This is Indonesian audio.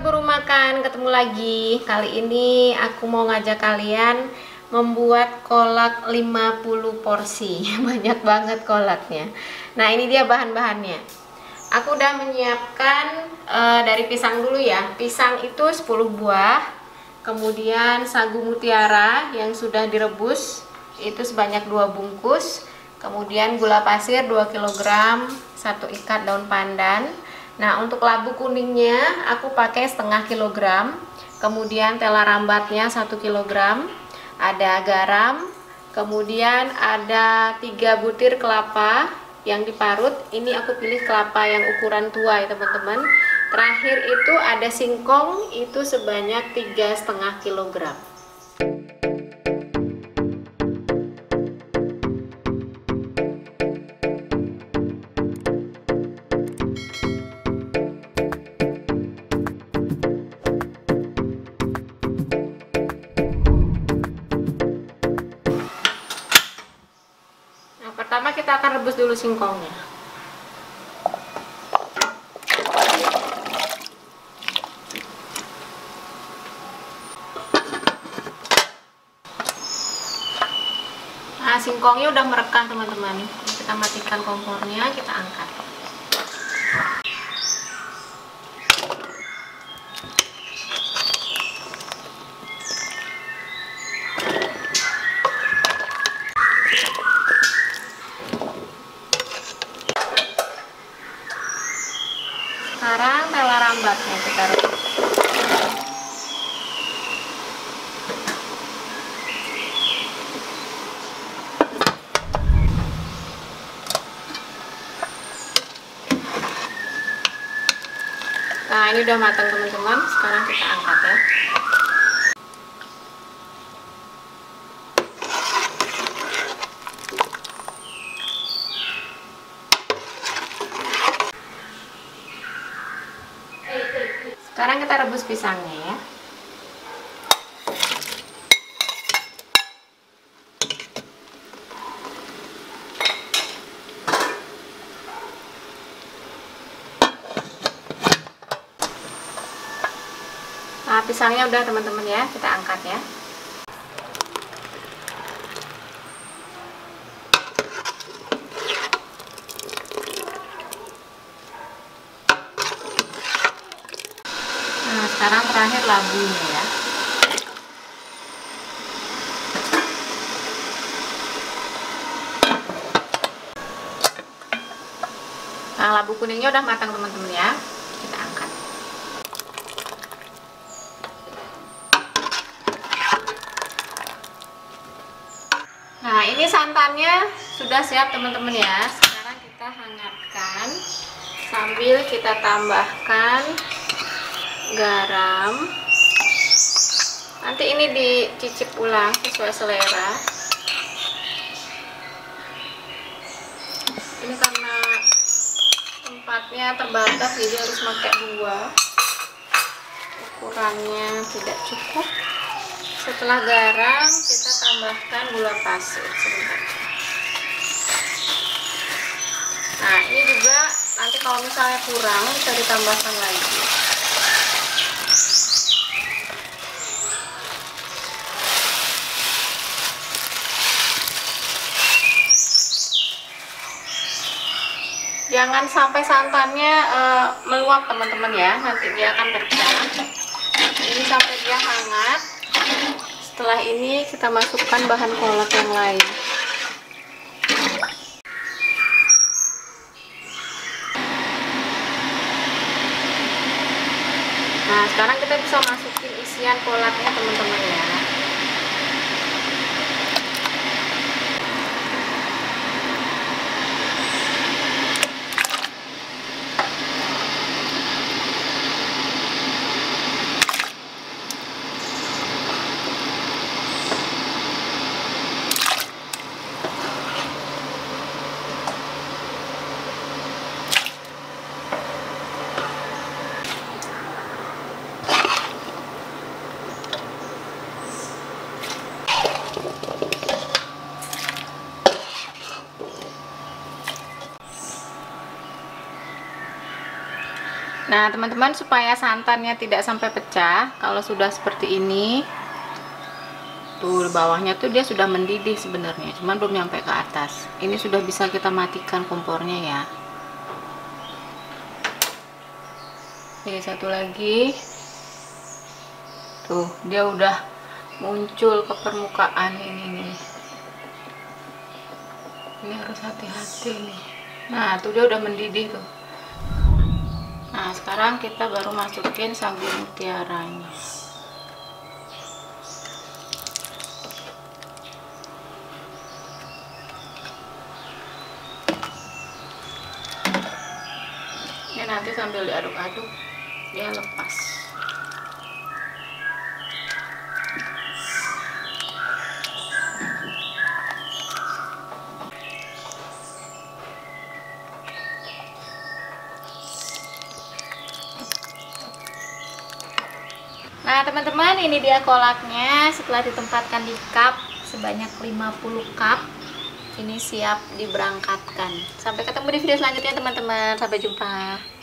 berburu makan, ketemu lagi. Kali ini aku mau ngajak kalian membuat kolak 50 porsi. Banyak banget kolaknya. Nah, ini dia bahan-bahannya. Aku udah menyiapkan dari pisang dulu ya. Pisang itu 10 buah. Kemudian sagu mutiara yang sudah direbus itu sebanyak 2 bungkus. Kemudian gula pasir 2 kg, 1 ikat daun pandan. Nah, untuk labu kuningnya aku pakai setengah kilogram. Kemudian tela rambatnya 1 kg. Ada garam. Kemudian ada 3 butir kelapa yang diparut. Ini aku pilih kelapa yang ukuran tua ya teman-teman. Terakhir itu ada singkong, itu sebanyak 3,5 kg. Pertama kita akan rebus dulu singkongnya. Nah, singkongnya udah merekan teman-teman. Kita matikan kompornya, kita angkat. Sekarang tela rambatnya kita rebus. Nah, ini udah matang teman-teman. Sekarang kita angkat ya. Sekarang kita rebus pisangnya ya. Nah, pisangnya udah teman-teman ya, kita angkat ya. Nah, sekarang terakhir labunya ya. Nah, labu kuningnya udah matang teman-teman ya. Kita angkat. Nah, ini santannya sudah siap teman-teman ya. Sekarang kita hangatkan sambil kita tambahkan garam. Nanti ini dicicip ulang sesuai selera. Ini karena tempatnya terbatas jadi harus pakai 2. Ukurannya tidak cukup. Setelah garam kita tambahkan gula pasir sebentar. Nah, ini juga nanti kalau misalnya kurang bisa ditambahkan lagi. Jangan sampai santannya meluap teman-teman ya, nanti dia akan pecah. Ini sampai dia hangat. Setelah ini kita masukkan bahan kolak yang lain. Nah, sekarang kita bisa masukin isian kolaknya teman-teman ya. Nah, teman-teman, supaya santannya tidak sampai pecah, kalau sudah seperti ini, tuh bawahnya tuh dia sudah mendidih sebenarnya, cuman belum nyampe ke atas. Ini sudah bisa kita matikan kompornya ya. Oke, satu lagi. Tuh, dia udah muncul ke permukaan ini nih. Ini harus hati-hati nih. Nah, tuh dia udah mendidih tuh. Nah, sekarang kita baru masukin sagu mutiaranya. Ini nanti sambil diaduk-aduk dia lepas. Nah, teman-teman, ini dia kolaknya setelah ditempatkan di cup sebanyak 50 cup. Ini siap diberangkatkan. Sampai ketemu di video selanjutnya, teman-teman. Sampai jumpa.